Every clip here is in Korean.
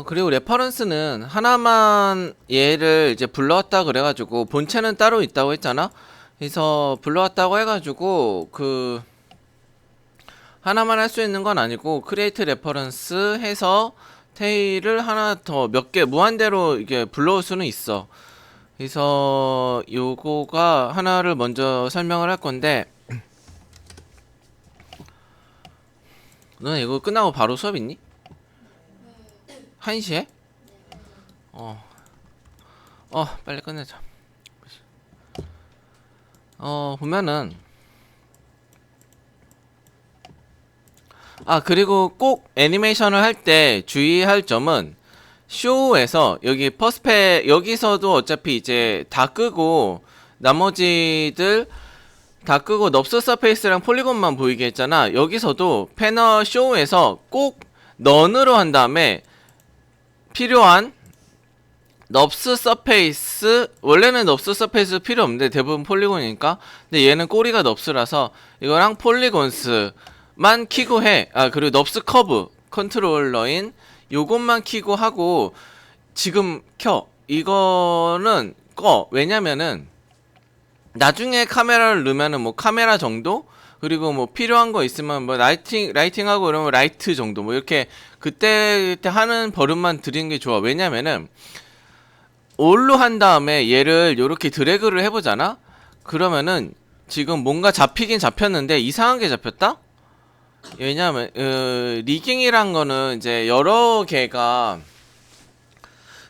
그리고 레퍼런스는 하나만 얘를 이제 불러왔다 그래가지고 본체는 따로 있다고 했잖아. 그래서 불러왔다고 해가지고 하나만 할 수 있는 건 아니고 크리에이트 레퍼런스 해서 테일을 하나 더 몇 개 무한대로 이게 불러올 수는 있어. 그래서 요거가 하나를 먼저 설명을 할 건데, 너는 이거 끝나고 바로 수업 있니? 1시에? 어, 빨리 끝내자. 보면은, 그리고 꼭 애니메이션을 할 때 주의할 점은, 쇼에서 여기 퍼스펙 여기서도 어차피 이제 다 끄고 나머지들 다 끄고 넙스 서페이스랑 폴리곤만 보이게 했잖아. 여기서도 패널 쇼에서 꼭 넌으로 한 다음에 필요한 넙스 서페이스, 원래는 넙스 서페이스 필요 없는데 대부분 폴리곤이니까, 근데 얘는 꼬리가 넙스라서 이거랑 폴리곤스만 키고 해. 그리고 넙스 커브 컨트롤러인 요것만 키고 하고 지금 켜. 이거는 꺼. 왜냐면은 나중에 카메라를 넣으면은 뭐 카메라 정도? 그리고 뭐 필요한 거 있으면 뭐 라이팅하고 이러면 라이트 정도 뭐 이렇게 그때 하는 버릇만 들이는 게 좋아. 왜냐면은 올로 한 다음에 얘를 요렇게 드래그를 해보잖아? 그러면은 지금 뭔가 잡히긴 잡혔는데 이상한 게 잡혔다? 왜냐면 리깅이란 거는 이제 여러 개가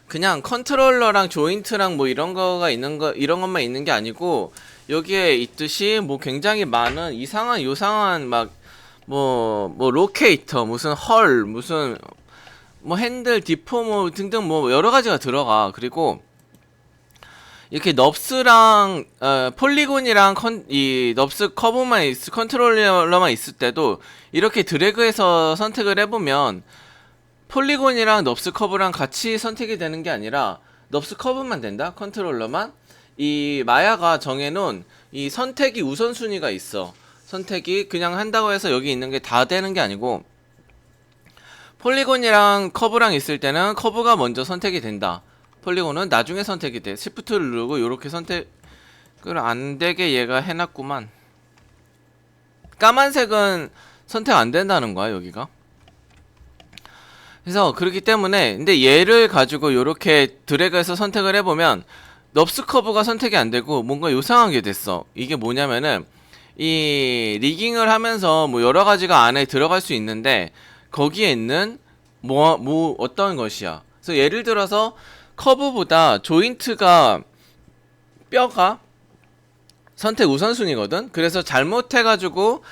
그냥 컨트롤러랑 조인트랑 뭐 이런 거가 있는 거 이런 것만 있는 게 아니고 여기에 있듯이 뭐 굉장히 많은 이상한 요상한 막 뭐 로케이터 무슨 헐 무슨 뭐 핸들 디포머 등등 뭐 여러 가지가 들어가. 그리고 이렇게 넙스랑 폴리곤이랑 이 넙스 커브만 컨트롤러만 있을 때도 이렇게 드래그해서 선택을 해보면 폴리곤이랑 넙스 커브랑 같이 선택이 되는 게 아니라 넙스 커브만 된다? 컨트롤러만? 이 마야가 정해놓은 이 선택이 우선순위가 있어. 선택이 그냥 한다고 해서 여기 있는 게 다 되는 게 아니고 폴리곤이랑 커브랑 있을 때는 커브가 먼저 선택이 된다. 폴리곤은 나중에 선택이 돼. 시프트를 누르고 이렇게 선택을 안 되게 얘가 해놨구만. 까만색은 선택 안 된다는 거야, 여기가. 그래서 그렇기 때문에 근데 얘를 가지고 이렇게 드래그해서 선택을 해보면 넙스 커브가 선택이 안 되고 뭔가 요상한 게 됐어. 이게 뭐냐면은 이 리깅을 하면서 뭐 여러 가지가 안에 들어갈 수 있는데 거기에 있는 뭐 어떤 것이야. 그래서 예를 들어서 커브보다 조인트가 뼈가 선택 우선순위거든. 그래서 잘못해가지고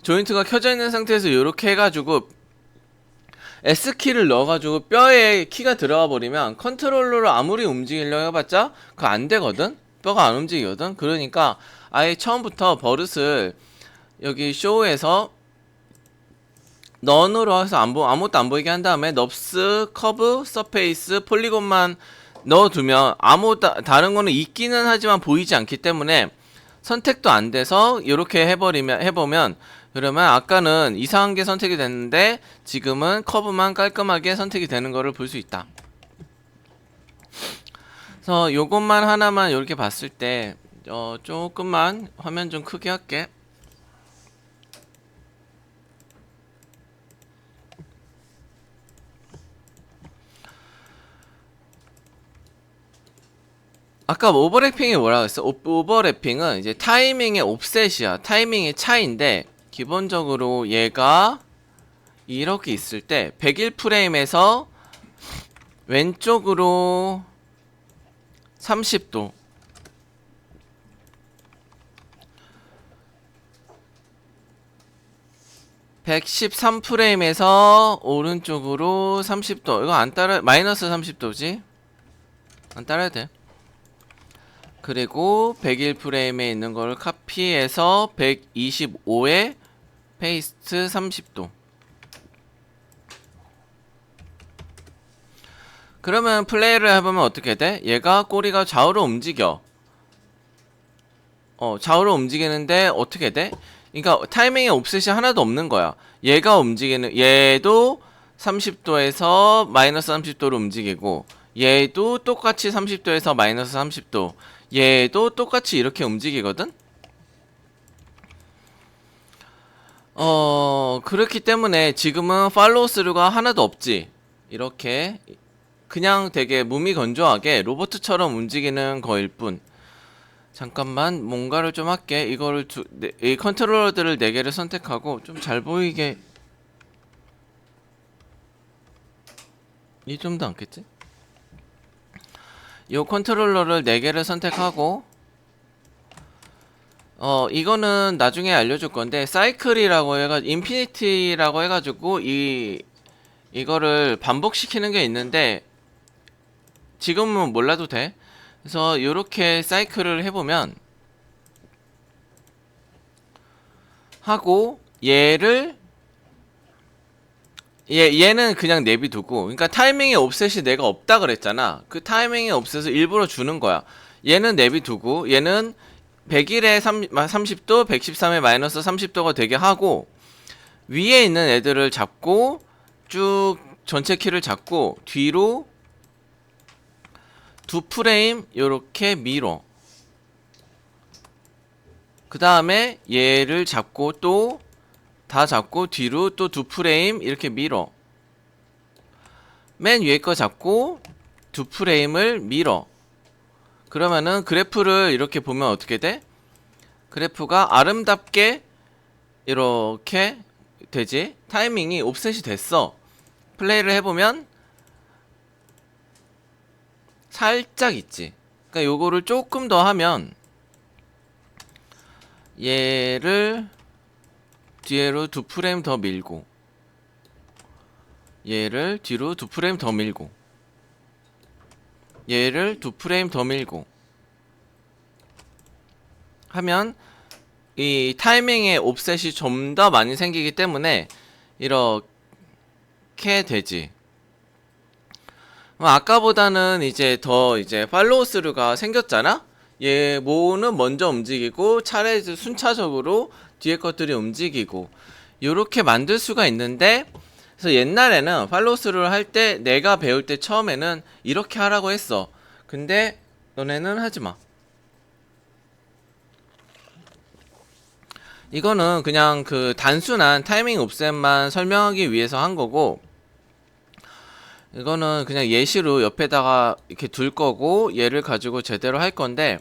조인트가 켜져 있는 상태에서 이렇게 해가지고 S키를 넣어가지고 뼈에 키가 들어가 버리면 컨트롤러로 아무리 움직이려고 해봤자 그거 안 되거든? 뼈가 안 움직이거든? 그러니까 아예 처음부터 버릇을 여기 쇼에서 넌으로 해서 아무것도 안 보이게 한 다음에 넙스, 커브, 서페이스, 폴리곤만 넣어두면 다른 거는 있기는 하지만 보이지 않기 때문에 선택도 안 돼서 이렇게 해보면 그러면 아까는 이상한 게 선택이 됐는데 지금은 커브만 깔끔하게 선택이 되는 거를 볼 수 있다. 그래서 요것만 하나만 이렇게 봤을 때 조금만 화면 좀 크게 할게. 아까 오버래핑이 뭐라고 했어? 오버래핑은 이제 타이밍의 옵셋이야. 타이밍의 차이인데 기본적으로 얘가 이렇게 있을 때 101프레임에서 왼쪽으로 30도 113프레임에서 오른쪽으로 30도 이거 안 따라 마이너스 30도지? 안 따라야 돼. 그리고 101프레임에 있는 걸 카피해서 125에 페이스트 30도. 그러면 플레이를 해보면 어떻게 돼? 얘가 꼬리가 좌우로 움직여. 좌우로 움직이는데 어떻게 돼? 그러니까 타이밍에 옵셋이 하나도 없는 거야. 얘가 움직이는 얘도 30도에서 마이너스 30도로 움직이고, 얘도 똑같이 30도에서 마이너스 30도, 얘도 똑같이 이렇게 움직이거든? 그렇기 때문에 지금은 팔로우 스루가 하나도 없지. 이렇게 그냥 되게 무미건조하게 로봇처럼 움직이는 거일 뿐. 잠깐만 뭔가를 좀 할게. 이거를 이 컨트롤러들을 4개를 선택하고 좀 잘 보이게. 이 정도 않겠지? 이 컨트롤러를 4개를 선택하고, 이거는 나중에 알려줄 건데, 사이클이라고 인피니티라고 해가지고, 이거를 반복시키는 게 있는데, 지금은 몰라도 돼. 그래서 요렇게 사이클을 해보면, 하고, 얘는 그냥 내비두고, 그러니까 타이밍의 옵셋이 내가 없다 그랬잖아. 그 타이밍의 옵셋을 일부러 주는 거야. 얘는 내비두고, 얘는 101에 30도, 113에 마이너스 30도가 되게 하고, 위에 있는 애들을 잡고 쭉 전체 키를 잡고 뒤로 2프레임 요렇게 밀어. 그 다음에 얘를 잡고 또 다 잡고 뒤로 또 2프레임 이렇게 밀어. 맨 위에 거 잡고 2프레임을 밀어. 그러면은 그래프를 이렇게 보면 어떻게 돼? 그래프가 아름답게 이렇게 되지? 타이밍이 옵셋이 됐어. 플레이를 해보면 살짝 있지. 그러니까 요거를 조금 더 하면 얘를 뒤로 2프레임 더 밀고, 얘를 뒤로 2프레임 더 밀고, 얘를 2프레임 더 밀고 하면 이 타이밍의 옵셋이 좀 더 많이 생기기 때문에 이렇게 되지. 아까보다는 이제 더 팔로우 스루가 생겼잖아? 얘 모는 먼저 움직이고 차례 순차적으로 뒤에 것들이 움직이고 요렇게 만들 수가 있는데, 그래서 옛날에는 팔로우 스루를 할 때 내가 배울 때 처음에는 이렇게 하라고 했어. 근데 너네는 하지마. 이거는 그냥 그 단순한 타이밍 옵셋만 설명하기 위해서 한 거고, 이거는 그냥 예시로 옆에다가 이렇게 둘 거고, 얘를 가지고 제대로 할 건데,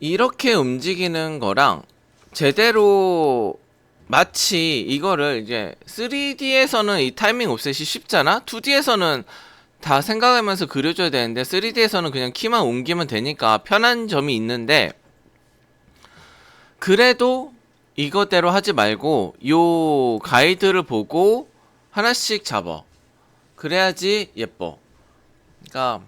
이렇게 움직이는 거랑 제대로 마치 이거를 이제 3D에서는 이 타이밍 옵셋이 쉽잖아? 2D에서는 다 생각하면서 그려줘야 되는데 3D에서는 그냥 키만 옮기면 되니까 편한 점이 있는데, 그래도 이거대로 하지 말고 요 가이드를 보고 하나씩 잡아. 그래야지 예뻐. 그러니까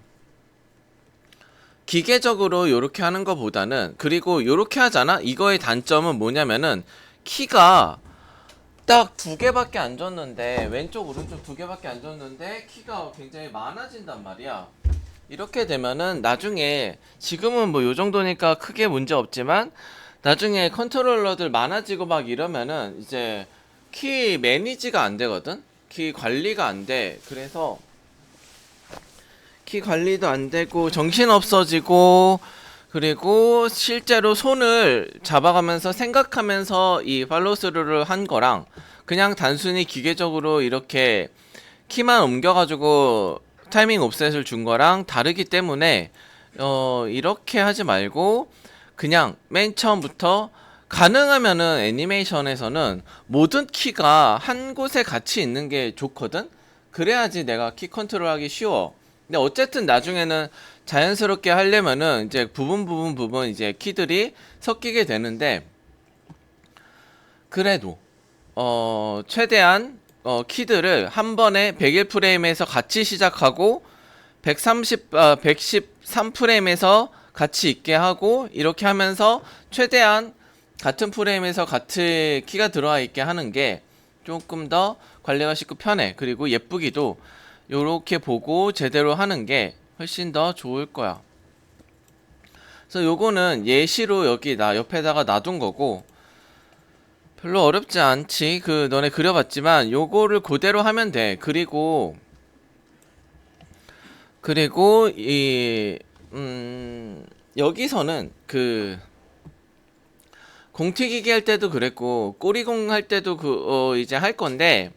기계적으로 요렇게 하는 거 보다는, 그리고 요렇게 하잖아? 이거의 단점은 뭐냐면은 키가 딱 2개밖에 안 줬는데, 왼쪽 오른쪽 2개밖에 안 줬는데 키가 굉장히 많아진단 말이야. 이렇게 되면은 나중에, 지금은 뭐 요정도니까 크게 문제 없지만 나중에 컨트롤러들 많아지고 막 이러면은 이제 키 매니지가 안 되거든? 키 관리가 안 돼. 그래서 키 관리도 안 되고 정신 없어지고, 그리고 실제로 손을 잡아가면서 생각하면서 이 팔로우 스루를 한 거랑 그냥 단순히 기계적으로 이렇게 키만 옮겨가지고 타이밍 옵셋을 준 거랑 다르기 때문에 이렇게 하지 말고 그냥 맨 처음부터, 가능하면은 애니메이션에서는 모든 키가 한 곳에 같이 있는 게 좋거든? 그래야지 내가 키 컨트롤하기 쉬워. 근데 어쨌든 나중에는 자연스럽게 하려면은 이제 부분 이제 키들이 섞이게 되는데, 그래도 최대한 키들을 한 번에 101프레임에서 같이 시작하고 113프레임에서 같이 있게 하고, 이렇게 하면서 최대한 같은 프레임에서 같은 키가 들어와 있게 하는 게 조금 더 관리가 쉽고 편해. 그리고 예쁘기도 요렇게 보고 제대로 하는 게 훨씬 더 좋을 거야. 그래서 요거는 예시로 여기 옆에다가 놔둔 거고, 별로 어렵지 않지. 그 너네 그려봤지만 요거를 그대로 하면 돼. 그리고 이 여기서는 그 공튀기기 할 때도 그랬고 꼬리공 할 때도 이제 할 건데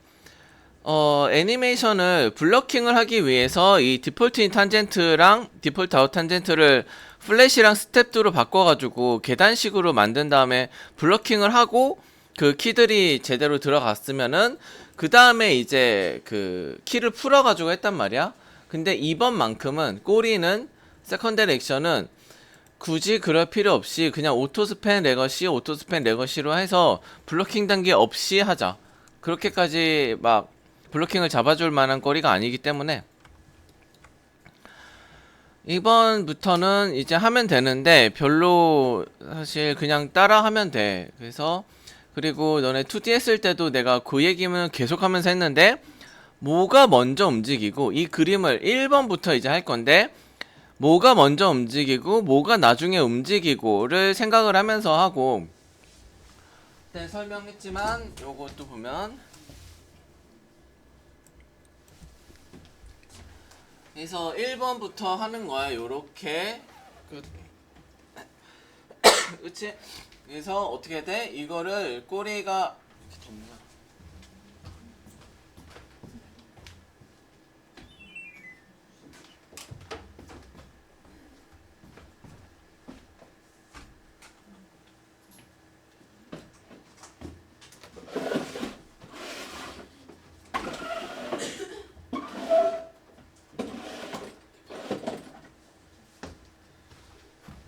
애니메이션을 블러킹을 하기 위해서 이 디폴트 인 탄젠트랑 디폴트 아웃 탄젠트를 플래시랑 스텝2로 바꿔가지고 계단식으로 만든 다음에 블러킹을 하고 그 키들이 제대로 들어갔으면은 그 다음에 이제 그 키를 풀어가지고 했단 말이야. 근데 이번만큼은 꼬리는 세컨데리 액션은 굳이 그럴 필요 없이 그냥 오토스팬 레거시로 해서 블러킹 단계 없이 하자. 그렇게까지 막 블로킹을 잡아줄 만한 거리가 아니기 때문에 이번부터는 이제 하면 되는데 별로 사실 그냥 따라 하면 돼. 그래서 그리고 너네 2D 했을 때도 내가 그 얘기는 계속하면서 했는데 뭐가 먼저 움직이고 이 그림을 1번부터 이제 할 건데 뭐가 먼저 움직이고 뭐가 나중에 움직이고를 생각을 하면서 하고 그때 설명했지만 요것도 보면 그래서 1번부터 하는 거야. 요렇게 그치? 그래서 어떻게 돼? 이거를 꼬리가 이렇게 덮나?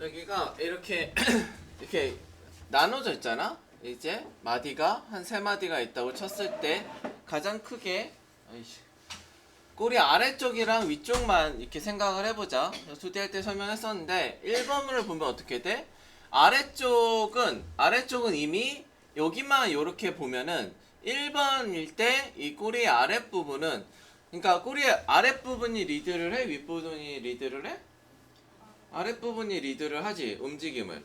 여기가 이렇게 이렇게 나눠져 있잖아. 이제 마디가 한 3마디가 있다고 쳤을 때 가장 크게 꼬리 아래쪽이랑 위쪽만 이렇게 생각을 해보자. 2D 할 때 설명했었는데 1번을 보면 어떻게 돼? 아래쪽은 이미 여기만 이렇게 보면은 1번일 때 이 꼬리 아랫부분은 그러니까 꼬리 아랫부분이 리드를 해? 윗부분이 리드를 해? 아랫부분이 리드를 하지, 움직임을.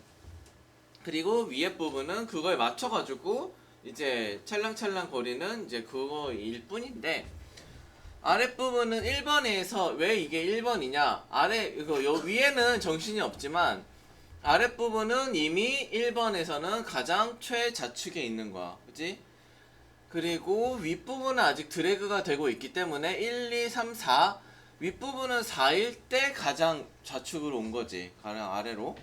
그리고 위에 부분은 그걸 맞춰가지고 이제 찰랑찰랑 거리는 이제 그거일 뿐인데 아랫부분은 1번에서 왜 이게 1번이냐, 이거 위에는 정신이 없지만 아랫부분은 이미 1번에서는 가장 최좌측에 있는 거야. 그치? 그리고 윗부분은 아직 드래그가 되고 있기 때문에 1, 2, 3, 4 윗부분은 4일 때 가장 좌측으로 온 거지. 가장 아래로.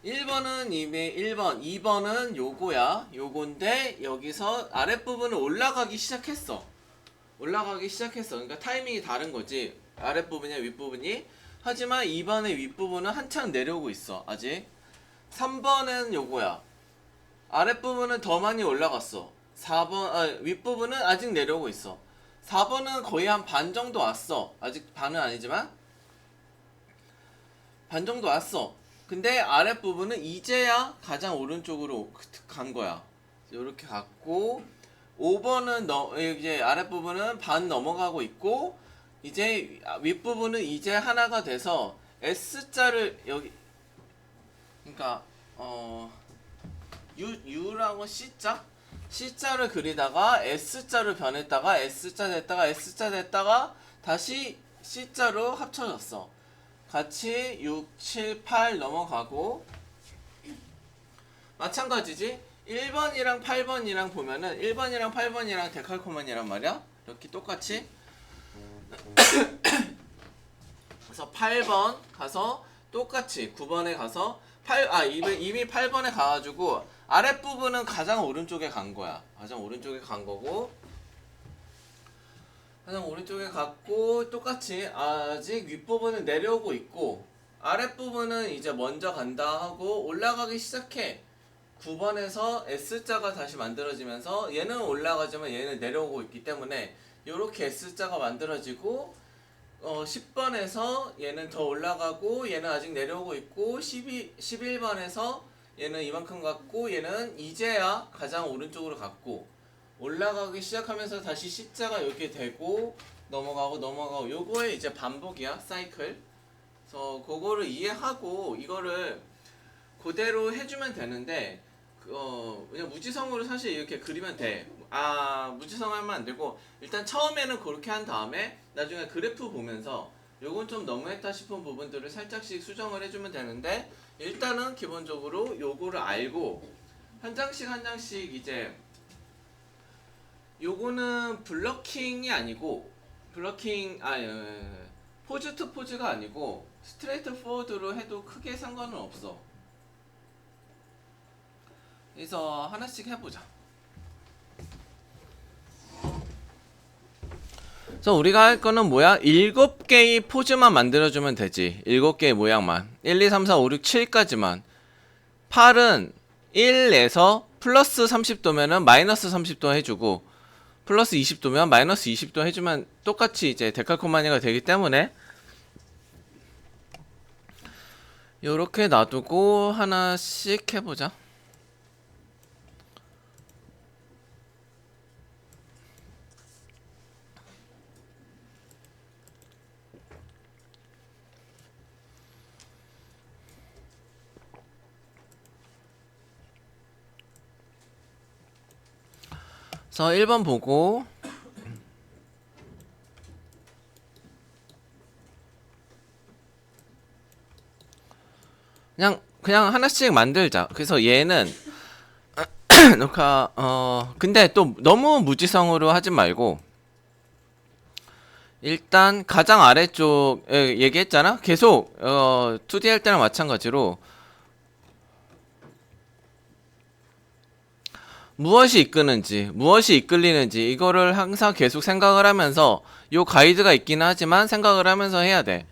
1번은 이미 1번, 2번은 요거야. 요건데 여기서 아랫부분은 올라가기 시작했어. 그러니까 타이밍이 다른 거지. 아랫부분이야 윗부분이. 하지만 2번의 윗부분은 한창 내려오고 있어. 아직. 3번은 요거야. 아랫부분은 더 많이 올라갔어. 윗부분은 아직 내려오고 있어. 4번은 거의 한 반 정도 왔어. 아직 반은 아니지만 반 정도 왔어. 근데 아랫부분은 이제야 가장 오른쪽으로 간 거야. 이렇게 갔고 5번은 이제 아랫부분은 반 넘어가고 있고 이제 윗부분은 이제 하나가 돼서 S자를 여기 그러니까 U라고 C자를 그리다가 S자로 변했다가 S자 됐다가 다시 C자로 합쳐졌어. 같이 6, 7, 8 넘어가고 마찬가지지. 1번이랑 8번이랑 보면은 1번이랑 8번이랑 데칼코만이란 말이야. 이렇게 똑같이. 그래서 8번 가서 똑같이 9번에 가서 이미 8번에 가가지고 아랫부분은 가장 오른쪽에 간 거야. 가장 오른쪽에 간 거고 가장 오른쪽에 갔고 똑같이 아직 윗부분은 내려오고 있고 아랫부분은 이제 먼저 간다 하고 올라가기 시작해. 9번에서 S자가 다시 만들어지면서 얘는 올라가지만 얘는 내려오고 있기 때문에 이렇게 S자가 만들어지고 10번에서 얘는 더 올라가고 얘는 아직 내려오고 있고 11번에서 얘는 이만큼 갔고 얘는 이제야 가장 오른쪽으로 갔고 올라가기 시작하면서 다시 C자가 이렇게 되고 넘어가고 요거의 이제 반복이야. 사이클. 그래서 그거를 이해하고 이거를 그대로 해주면 되는데 그냥 무지성으로 사실 이렇게 그리면 돼. 무지성 하면 안 되고 일단 처음에는 그렇게 한 다음에 나중에 그래프 보면서 요건 좀 너무했다 싶은 부분들을 살짝씩 수정을 해주면 되는데, 일단은 기본적으로 요거를 알고 한 장씩 한 장씩 이제 요거는 블러킹이 아니고 포즈 투 포즈가 아니고 스트레이트 포워드로 해도 크게 상관은 없어. 그래서 하나씩 해보자. 그래서 우리가 할 거는 뭐야? 7개의 포즈만 만들어주면 되지. 7개의 모양만. 1, 2, 3, 4, 5, 6, 7까지만. 8은 1에서 플러스 30도면은 마이너스 30도 해주고, 플러스 20도면 마이너스 20도 해주면 똑같이 이제 데칼코마니가 되기 때문에 요렇게 놔두고 하나씩 해보자. 그래서 1번 보고 그냥 하나씩 만들자. 그래서 얘는 녹화 근데 또 너무 무지성으로 하지 말고 일단 가장 아래쪽 얘기했잖아. 계속 2D 할 때랑 마찬가지로 무엇이 이끄는지, 무엇이 이끌리는지 이거를 항상 계속 생각을 하면서, 요 가이드가 있기는 하지만 생각을 하면서 해야 돼.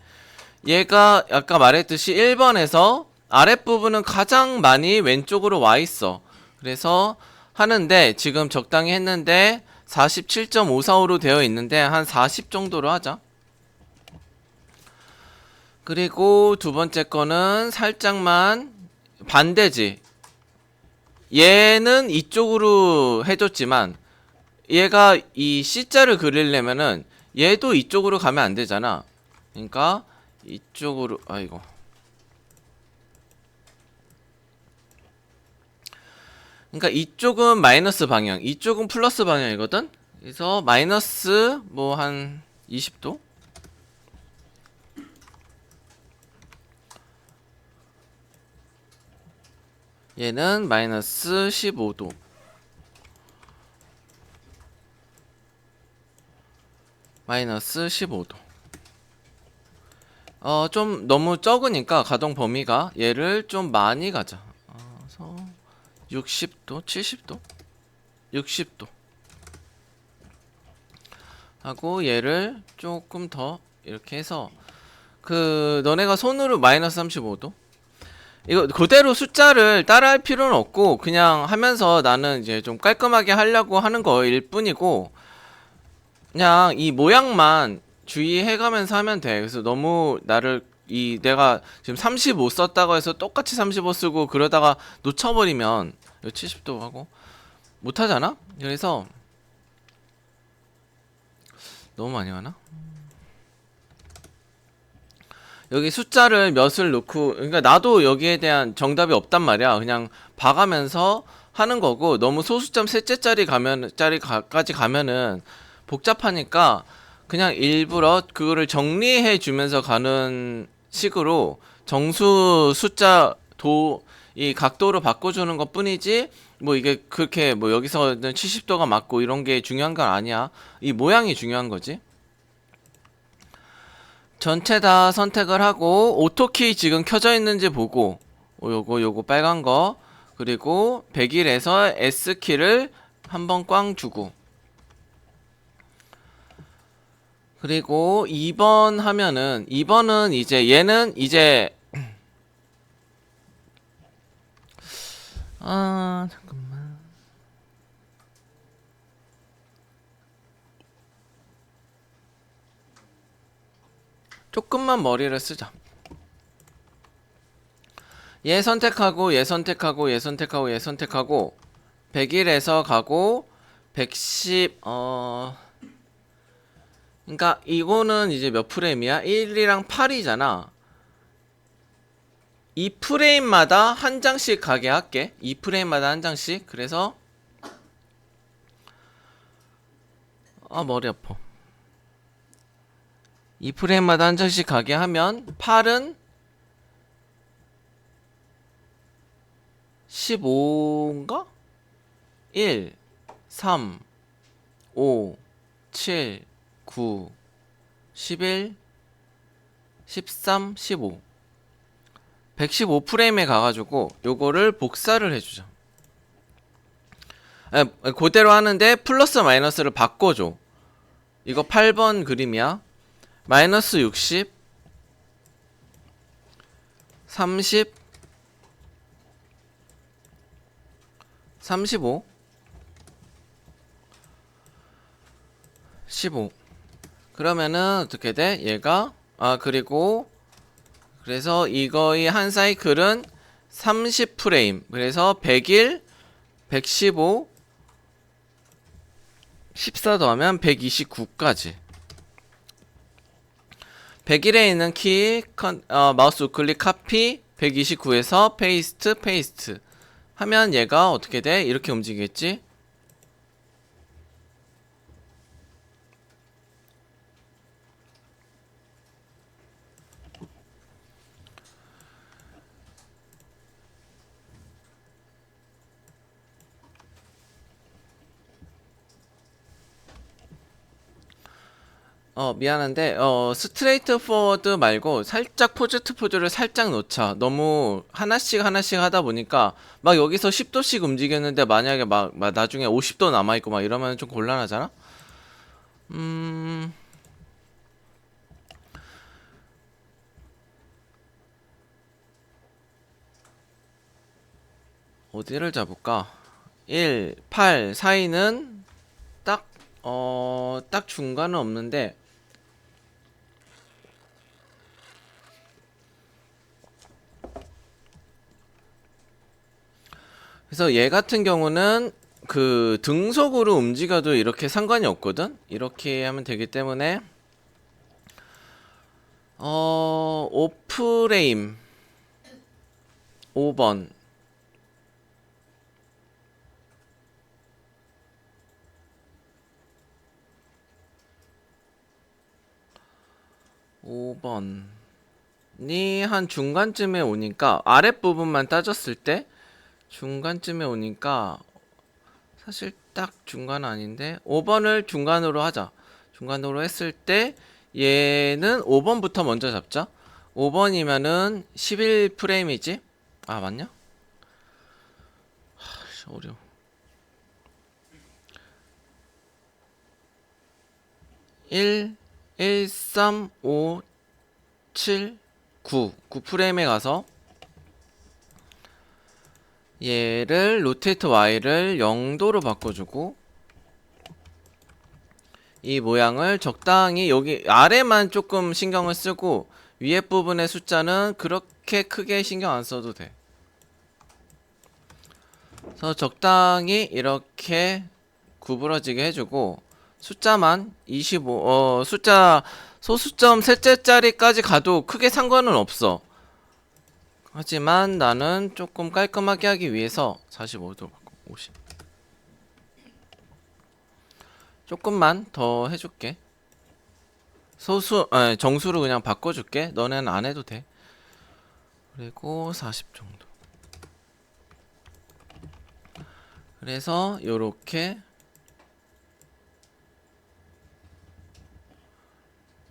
얘가 아까 말했듯이 1번에서 아랫부분은 가장 많이 왼쪽으로 와 있어. 그래서 하는데 지금 적당히 했는데 47.545로 되어 있는데 한 40 정도로 하자. 그리고 두 번째 거는 살짝만 반대지. 얘는 이쪽으로 해줬지만 얘가 이 C자를 그리려면은 얘도 이쪽으로 가면 안 되잖아. 그러니까 이쪽으로, 아이고. 그러니까 이쪽은 마이너스 방향, 이쪽은 플러스 방향이거든. 그래서 마이너스 뭐 한 20도? 얘는 마이너스 15도. 마이너스 15도. 좀 너무 적으니까 가동 범위가 얘를 좀 많이 가자. 그래서 60도, 70도, 60도 하고 얘를 조금 더 이렇게 해서 너네가 손으로 마이너스 35도 이거 그대로 숫자를 따라할 필요는 없고 그냥 하면서 나는 이제 좀 깔끔하게 하려고 하는 거일 뿐이고, 그냥 이 모양만 주의해가면서 하면 돼. 그래서 너무 내가 지금 35 썼다고 해서 똑같이 35 쓰고 그러다가 놓쳐버리면 70도 하고 못하잖아? 그래서 너무 많이 하나? 여기 숫자를 몇을 넣고, 그러니까 나도 여기에 대한 정답이 없단 말이야. 그냥 봐가면서 하는 거고, 너무 소수점 셋째짜리 까지 가면은 복잡하니까 그냥 일부러 그거를 정리해 주면서 가는 식으로 정수 숫자 이 각도로 바꿔주는 것 뿐이지, 뭐 이게 그렇게 뭐 여기서는 70도가 맞고 이런 게 중요한 건 아니야. 이 모양이 중요한 거지. 전체 다 선택을 하고 오토키 지금 켜져 있는지 보고, 요거 빨간 거, 그리고 100일에서 S키를 한번 꽝 주고, 그리고 2번 하면은 2번은 이제 얘는 이제 잠깐만. 조금만 머리를 쓰자. 얘 선택하고 얘 선택하고 얘 선택하고 얘 선택하고 100일에서 가고 110 그러니까 이거는 이제 몇 프레임이야? 1이랑 8이잖아. 이 프레임마다 한 장씩 가게 할게. 이 프레임마다 한 장씩. 그래서 머리 아파. 이 프레임마다 한 장씩 가게 하면 8은 15인가? 1, 3, 5, 7, 9, 11, 13, 15. 115프레임에 가가지고 요거를 복사를 해주자. 그대로 하는데 플러스 마이너스를 바꿔줘. 이거 8번 그림이야. 마이너스 60, 30, 35, 15. 그러면은 어떻게 돼? 얘가 그리고 그래서 이거의 한 사이클은 30프레임. 그래서 100일, 115, 14 더하면 129까지. 100일에 있는 키 마우스 우클릭 카피, 129에서 페이스트, 페이스트 하면 얘가 어떻게 돼? 이렇게 움직이겠지? 미안한데, 스트레이트 포워드 말고 살짝 포즈를 살짝 놓자. 너무 하나씩 하나씩 하다 보니까 막 여기서 10도씩 움직였는데 만약에 막 나중에 50도 남아있고 막 이러면 좀 곤란하잖아? 어디를 잡을까? 1, 8 사이는 딱 중간은 없는데 그래서 얘 같은 경우는 그 등속으로 움직여도 이렇게 상관이 없거든? 이렇게 하면 되기 때문에 5프레임 5번 5번이 한 중간쯤에 오니까 아랫부분만 따졌을 때 중간쯤에 오니까 사실 딱 중간 아닌데 5번을 중간으로 하자. 중간으로 했을 때 얘는 5번부터 먼저 잡자. 5번이면은 11프레임이지? 아 맞냐? 어려워. 1, 1, 3, 5, 7, 9프레임에 가서 얘를 로테이트 Y를 0도로 바꿔주고 이 모양을 적당히 여기 아래만 조금 신경을 쓰고 위에 부분의 숫자는 그렇게 크게 신경 안 써도 돼. 그래서 적당히 이렇게 구부러지게 해주고 숫자만 25 숫자 소수점 셋째 자리까지 가도 크게 상관은 없어. 하지만 나는 조금 깔끔하게 하기 위해서 45도 바꿔 50 조금만 더 해줄게. 정수로 그냥 바꿔줄게. 너네는 안 해도 돼. 그리고 40 정도. 그래서 요렇게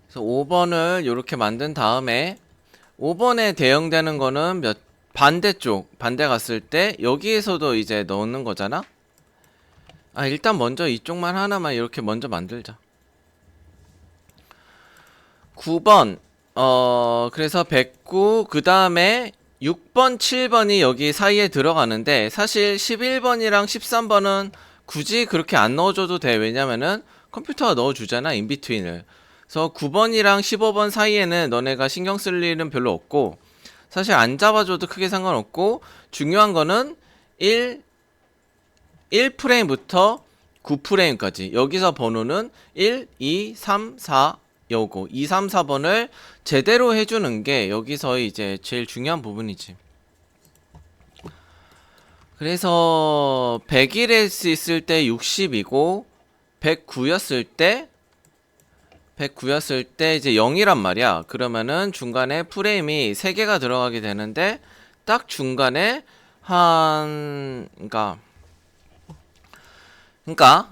그래서 5번을 요렇게 만든 다음에 5번에 대응되는 거는 반대쪽 반대 갔을 때 여기에서도 이제 넣는 거잖아. 일단 먼저 이쪽만 하나만 이렇게 먼저 만들자. 9번 그래서 109 그 다음에 6번 7번이 여기 사이에 들어가는데 사실 11번이랑 13번은 굳이 그렇게 안 넣어줘도 돼. 왜냐면은 컴퓨터가 넣어주잖아 인비트윈을. 그래서 9번이랑 15번 사이에는 너네가 신경 쓸 일은 별로 없고 사실 안 잡아줘도 크게 상관없고 중요한 거는 1프레임부터 9프레임까지 여기서 번호는 1, 2, 3, 4 요거 2, 3, 4번을 제대로 해주는 게 여기서 이제 제일 중요한 부분이지. 그래서 100일 있을 때 60이고 109였을 때 이제 0이란 말이야. 그러면은 중간에 프레임이 3개가 들어가게 되는데 딱 중간에 그러니까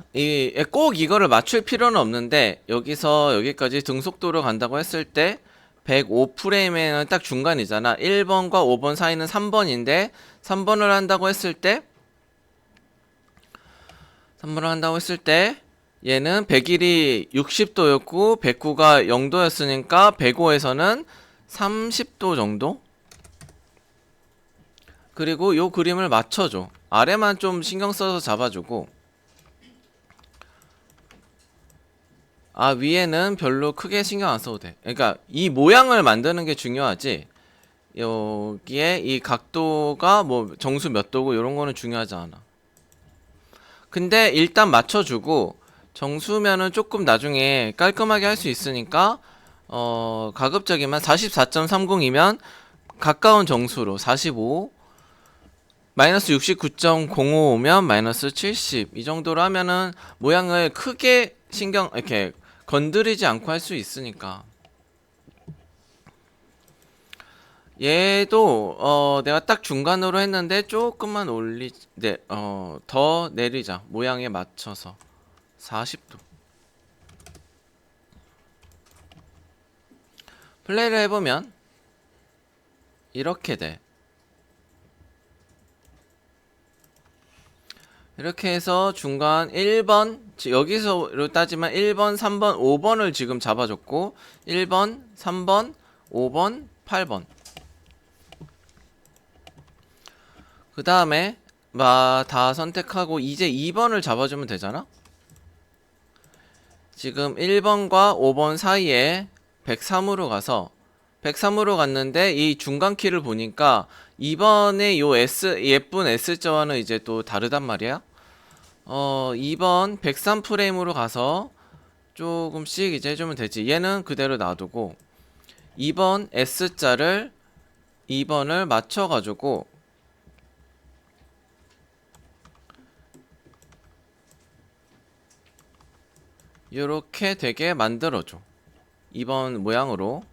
꼭 이거를 맞출 필요는 없는데 여기서 여기까지 등속도로 간다고 했을 때 105 프레임에는 딱 중간이잖아. 1번과 5번 사이는 3번인데 3번을 한다고 했을 때 얘는 101이 60도였고 109가 0도였으니까 105에서는 30도 정도? 그리고 요 그림을 맞춰줘. 아래만 좀 신경 써서 잡아주고 위에는 별로 크게 신경 안 써도 돼. 그러니까 이 모양을 만드는 게 중요하지. 여기에 이 각도가 뭐 정수 몇 도고 이런 거는 중요하지 않아. 근데 일단 맞춰주고 정수면은 조금 나중에 깔끔하게 할 수 있으니까 가급적이면 44.30이면 가까운 정수로 45 마이너스 69.05면 마이너스 70 이 정도로 하면은 모양을 크게 이렇게 건드리지 않고 할 수 있으니까. 얘도 내가 딱 중간으로 했는데 조금만 더 내리자. 모양에 맞춰서 40도. 플레이를 해보면 이렇게 돼. 이렇게 해서 중간 1번 여기서로 따지면 1번, 3번, 5번을 지금 잡아줬고 1번, 3번, 5번, 8번 그 다음에 다 선택하고 이제 2번을 잡아주면 되잖아. 지금 1번과 5번 사이에 103으로 가서 103으로 갔는데 이 중간 키를 보니까 2번의 요 예쁜 S자와는 이제 또 다르단 말이야. 2번 103 프레임으로 가서 조금씩 이제 해주면 되지. 얘는 그대로 놔두고 2번 S자를 2번을 맞춰가지고 요렇게 되게 만들어줘. 2번 모양으로.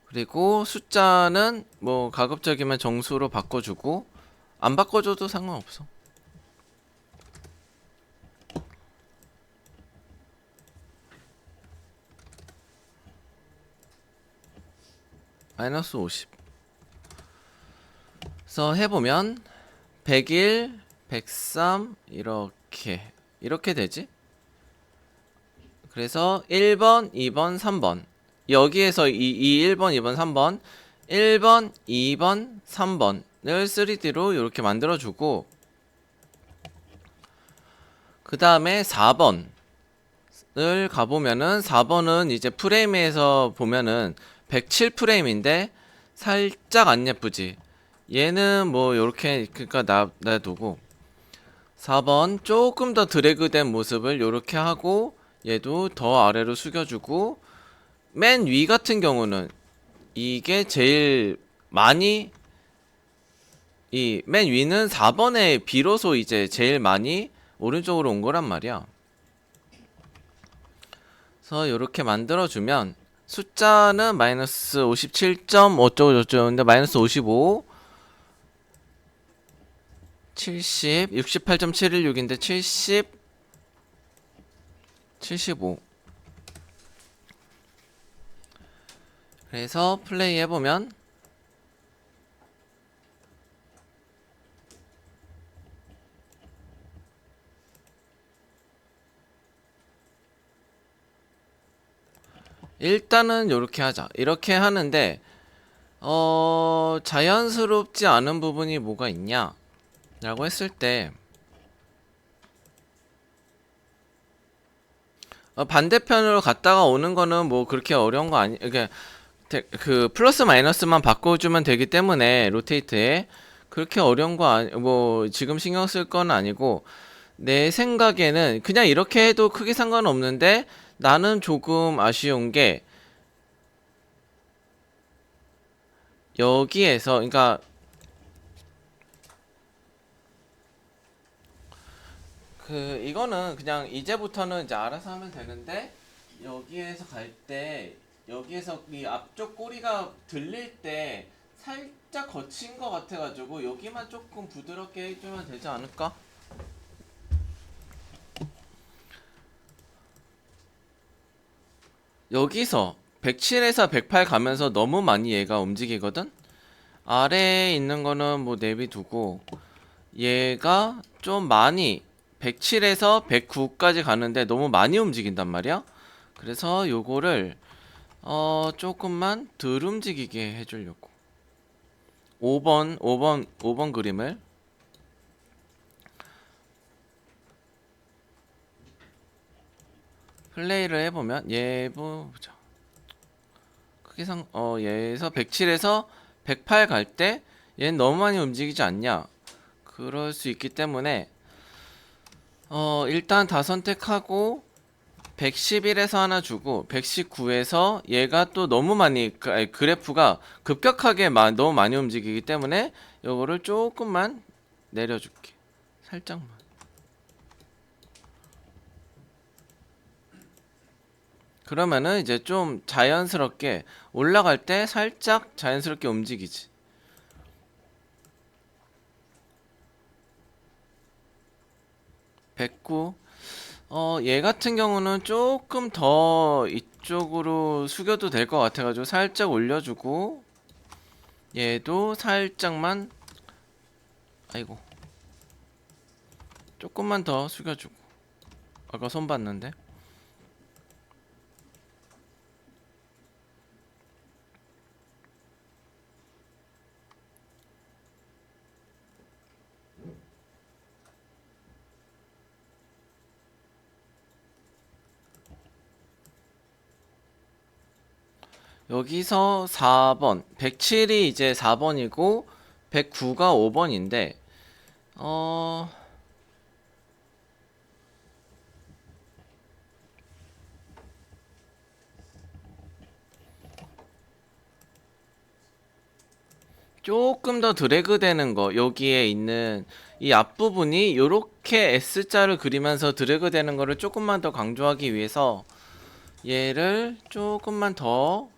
그리고 숫자는 뭐 가급적이면 정수로 바꿔주고 안 바꿔줘도 상관없어. 마이너스 50 그래서 해보면 101, 103 이렇게 되지. 그래서 1번, 2번, 3번 여기에서 이 1번, 2번, 3번 1번, 2번, 3번을 3D로 이렇게 만들어주고 그 다음에 4번을 가보면은 4번은 이제 프레임에서 보면은 107 프레임인데 살짝 안 예쁘지. 얘는 뭐 요렇게 그니까 놔두고 4번 조금 더 드래그된 모습을 요렇게 하고 얘도 더 아래로 숙여주고 맨 위 같은 경우는 이게 제일 많이 맨 위는 4번에 비로소 이제 제일 많이 오른쪽으로 온 거란 말이야. 그래서 요렇게 만들어주면 숫자는 마이너스 57점 어쩌고저쩌고인데 마이너스 55 70 68.716인데 70 75 그래서 플레이 해보면 일단은 요렇게 하자. 이렇게 하는데 자연스럽지 않은 부분이 뭐가 있냐 라고 했을 때 반대편으로 갔다가 오는 거는 뭐 그렇게 어려운 거 아니 그 플러스 마이너스만 바꿔주면 되기 때문에 로테이트에 그렇게 어려운 거 뭐 지금 신경 쓸 건 아니고 내 생각에는 그냥 이렇게 해도 크게 상관없는데 나는 조금 아쉬운 게 여기에서 그러니까 이거는 그냥 이제부터는 이제 알아서 하면 되는데 여기에서 갈 때 여기에서 이 앞쪽 꼬리가 들릴 때 살짝 거친 것 같아가지고 여기만 조금 부드럽게 해주면 되지 않을까? 여기서 107에서 108 가면서 너무 많이 얘가 움직이거든? 아래에 있는 거는 뭐 내비두고 얘가 좀 많이 107에서 109까지 가는데 너무 많이 움직인단 말이야. 그래서 요거를 조금만 덜 움직이게 해주려고 5번 그림을 플레이를 해보면 얘 보자. 크기상 얘에서 107에서 108 갈 때 얘는 너무 많이 움직이지 않냐. 그럴 수 있기 때문에 일단 다 선택하고 111에서 하나 주고 119에서 얘가 또 너무 많이 그래프가 급격하게 너무 많이 움직이기 때문에 요거를 조금만 내려줄게. 살짝만. 그러면은 이제 좀 자연스럽게 올라갈 때 살짝 자연스럽게 움직이지. 백구 얘 같은 경우는 조금 더 이쪽으로 숙여도 될 것 같아가지고 살짝 올려주고 얘도 살짝만 아이고 조금만 더 숙여주고 아까 손 봤는데 여기서 4번 107이 이제 4번이고 109가 5번인데 조금 더 드래그 되는 거 여기에 있는 이 앞부분이 요렇게 S자를 그리면서 드래그 되는 거를 조금만 더 강조하기 위해서 얘를 조금만 더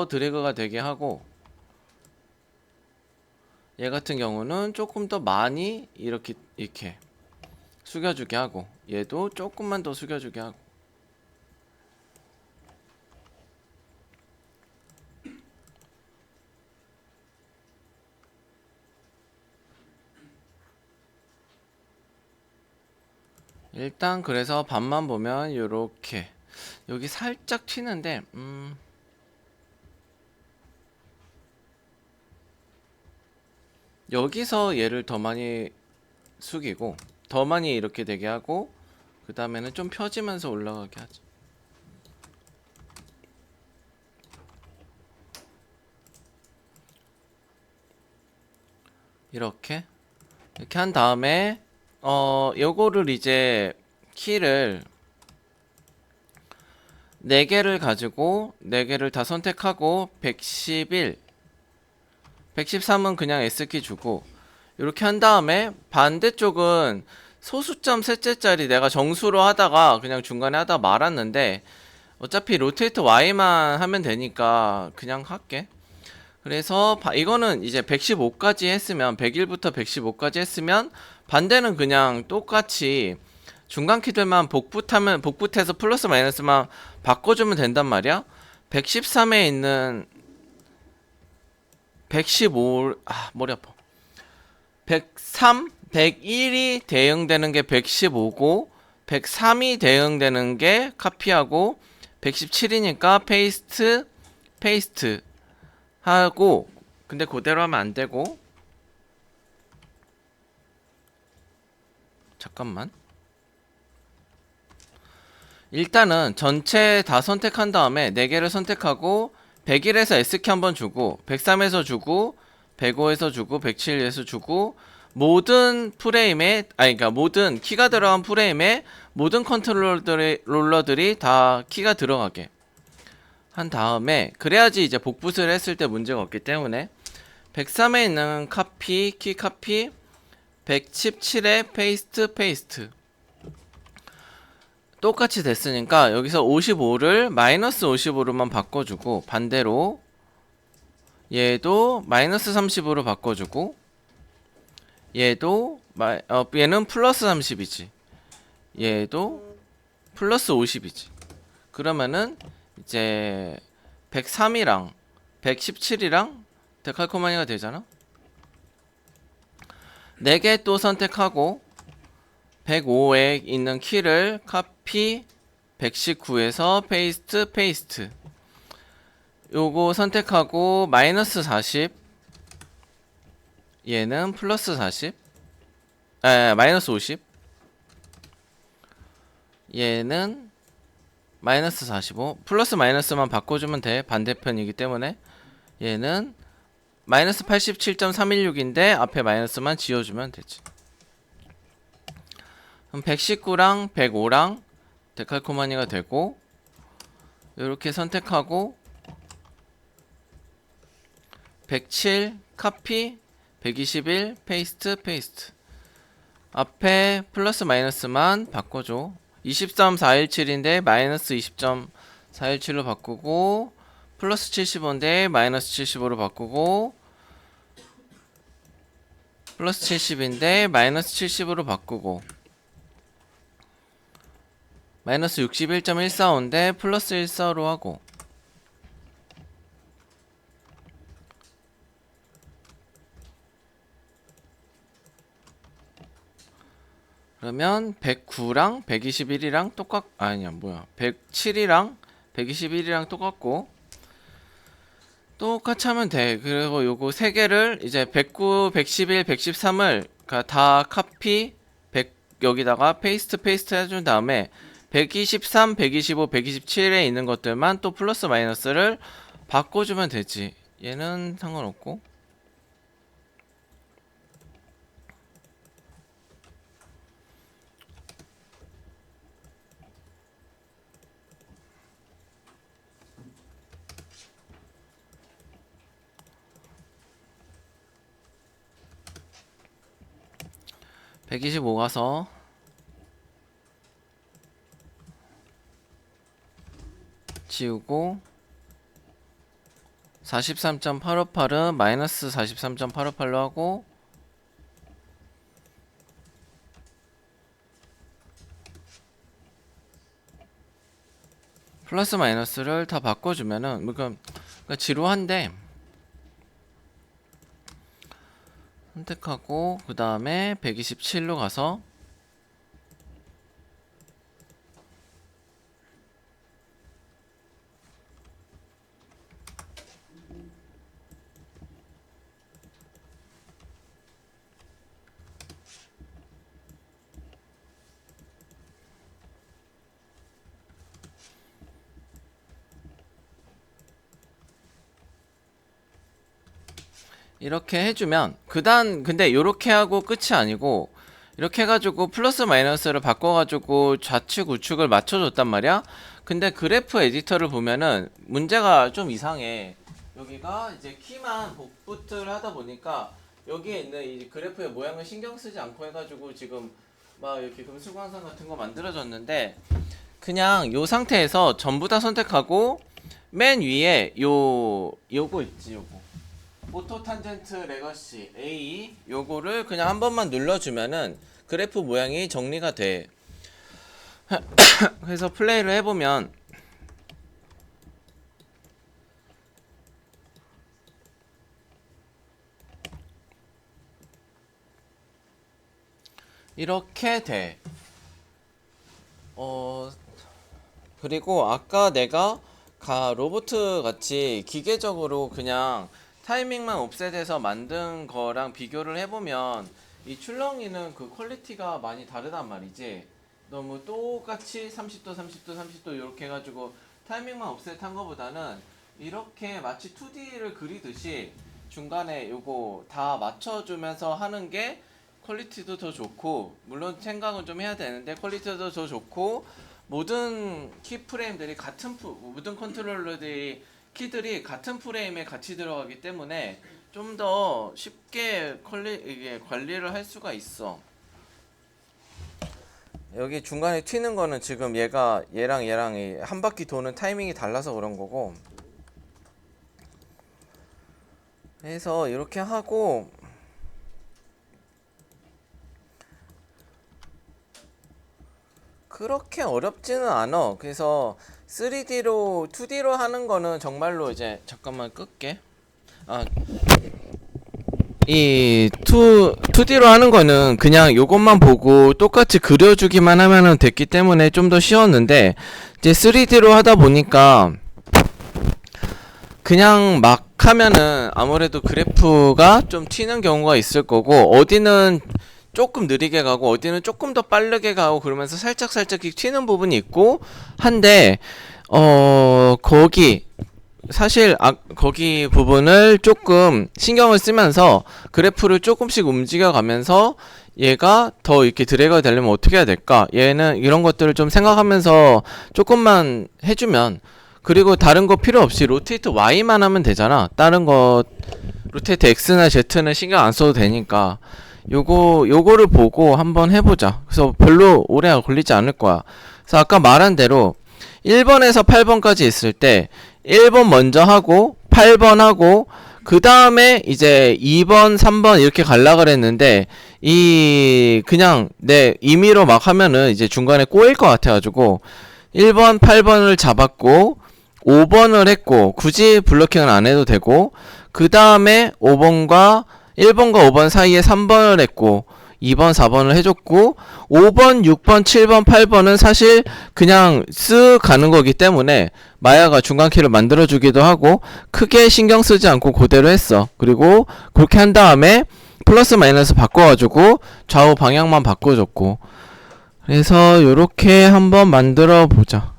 드래그가 되게 하고 얘 같은 경우는 조금 더 많이 이렇게 숙여주게 하고 얘도 조금만 더 숙여주게 하고 일단 그래서 반만 보면 요렇게 여기 살짝 튀는데 여기서 얘를 더 많이 숙이고 더 많이 이렇게 되게 하고 그 다음에는 좀 펴지면서 올라가게 하죠. 이렇게 한 다음에 요거를 이제 키를 4개를 가지고 4개를 다 선택하고 111 113은 그냥 S키 주고 이렇게 한 다음에 반대쪽은 소수점 셋째짜리 내가 정수로 하다가 그냥 중간에 하다 말았는데 어차피 로테이트 Y만 하면 되니까 그냥 할게. 그래서 이거는 이제 115까지 했으면 101부터 115까지 했으면 반대는 그냥 똑같이 중간 키들만 복붙해서 플러스 마이너스만 바꿔주면 된단 말이야. 113에 있는 115 머리 아파. 103, 101이 대응되는 게 115고 103이 대응되는 게 카피하고 117이니까 페이스트 하고 근데 그대로 하면 안 되고 잠깐만 일단은 전체 다 선택한 다음에 4개를 선택하고 101에서 S키 한번 주고 103에서 주고 105에서 주고 107에서 주고 모든 프레임에 그러니까 모든 키가 들어간 프레임에 모든 컨트롤러들이 다 키가 들어가게 한 다음에, 그래야지 이제 복붙을 했을 때 문제가 없기 때문에 103에 있는 카피, 키 카피, 117에 페이스트 똑같이 됐으니까 여기서 55를 마이너스 55로만 바꿔주고, 반대로 얘도 마이너스 30으로 바꿔주고, 얘도 얘는 플러스 30이지, 얘도 플러스 50이지. 그러면은 이제 103이랑 117이랑 데칼코마니가 되잖아. 4개 또 선택하고 105에 있는 키를 카피, 119에서 페이스트 요거 선택하고 마이너스 40, 얘는 플러스 40, 마이너스 50, 얘는 마이너스 45, 플러스 마이너스만 바꿔주면 돼. 반대편이기 때문에. 얘는 마이너스 87.316인데 앞에 마이너스만 지워주면 되지. 그럼 119랑 105랑 데칼코마니가 되고, 이렇게 선택하고 107 카피, 121 페이스트 앞에 플러스 마이너스만 바꿔줘. 23,417인데 마이너스 20.417로 바꾸고, 플러스 75인데 마이너스 75로 바꾸고, 플러스 70인데 마이너스 70으로 바꾸고, 마이너스 61.145인데 플러스 145로 하고, 그러면 109랑 121이랑 107이랑 121이랑 똑같고 똑같이 하면 돼. 그리고 요거 세 개를 이제 109, 111, 113을 다 카피, 100 여기다가 페이스트 해준 다음에 123, 125, 127에 있는 것들만 또 플러스 마이너스를 바꿔주면 되지. 얘는 상관없고. 125 가서 지우고, 43.858은 마이너스 43.858로 하고, 플러스 마이너스를 다 바꿔주면은 그러니까 지루한데, 선택하고 그 다음에 127로 가서 이렇게 해주면, 근데 요렇게 하고 끝이 아니고 이렇게 해가지고 플러스 마이너스를 바꿔가지고 좌측 우측을 맞춰줬단 말이야. 근데 그래프 에디터를 보면은 문제가 좀 이상해. 여기가 이제 키만 복붙을 하다 보니까 여기에 있는 이 그래프의 모양을 신경 쓰지 않고 해가지고 지금 막 이렇게 금수광선 같은 거 만들어졌는데, 그냥 요 상태에서 전부 다 선택하고 맨 위에 요거 있지, 요거 오토 탄젠트 레거시 A, 요거를 그냥 한 번만 눌러주면은 그래프 모양이 정리가 돼. 그래서 플레이를 해보면 이렇게 돼. 그리고 아까 내가 로보트 같이 기계적으로 그냥 타이밍만 옵셋해서 만든 거랑 비교를 해보면 이 출렁이는 그 퀄리티가 많이 다르단 말이지. 너무 똑같이 30도 30도 30도 이렇게 해가지고 타이밍만 옵셋한 거보다는 이렇게 마치 2D를 그리듯이 중간에 요거 다 맞춰주면서 하는 게 퀄리티도 더 좋고, 물론 생각은 좀 해야 되는데 퀄리티도 더 좋고, 모든 키 프레임들이 모든 컨트롤러들이 키들이 같은 프레임에 같이 들어가기 때문에 좀 더 쉽게 이게 관리를 할 수가 있어. 여기 중간에 튀는 거는 지금 얘랑 얘랑이 한 바퀴 도는 타이밍이 달라서 그런 거고. 그래서 이렇게 하고, 그렇게 어렵지는 않아. 그래서 3D로 2D로 하는 거는 정말로 이제 잠깐만 끌게. 이 2D로 하는 거는 그냥 요것만 보고 똑같이 그려주기만 하면은 됐기 때문에 좀 더 쉬웠는데, 이제 3D로 하다 보니까 그냥 막 하면은 아무래도 그래프가 좀 튀는 경우가 있을 거고, 어디는 조금 느리게 가고 어디는 조금 더 빠르게 가고 그러면서 살짝 튀는 부분이 있고 한데, 거기 사실 거기 부분을 조금 신경을 쓰면서 그래프를 조금씩 움직여 가면서 얘가 더 이렇게 드래그가 되려면 어떻게 해야 될까, 얘는 이런 것들을 좀 생각하면서 조금만 해주면, 그리고 다른 거 필요 없이 로테이트 Y만 하면 되잖아. 다른 거 로테이트 X나 Z는 신경 안 써도 되니까 요거를 보고 한번 해보자. 그래서 별로 오래 걸리지 않을 거야. 그래서 아까 말한 대로 1번에서 8번까지 있을 때 1번 먼저 하고 8번 하고 그 다음에 이제 2번 3번 이렇게 갈라 그랬는데, 그냥 내 임의로 막 하면은 이제 중간에 꼬일 것 같아가지고 1번 8번을 잡았고 5번을 했고, 굳이 블로킹을 안 해도 되고, 그 다음에 1번과 5번 사이에 3번을 했고 2번 4번을 해줬고, 5번 6번 7번 8번은 사실 그냥 쓱 가는 거기 때문에 마야가 중간키를 만들어주기도 하고 크게 신경 쓰지 않고 그대로 했어. 그리고 그렇게 한 다음에 플러스 마이너스 바꿔가지고 좌우 방향만 바꿔줬고, 그래서 요렇게 한번 만들어 보자.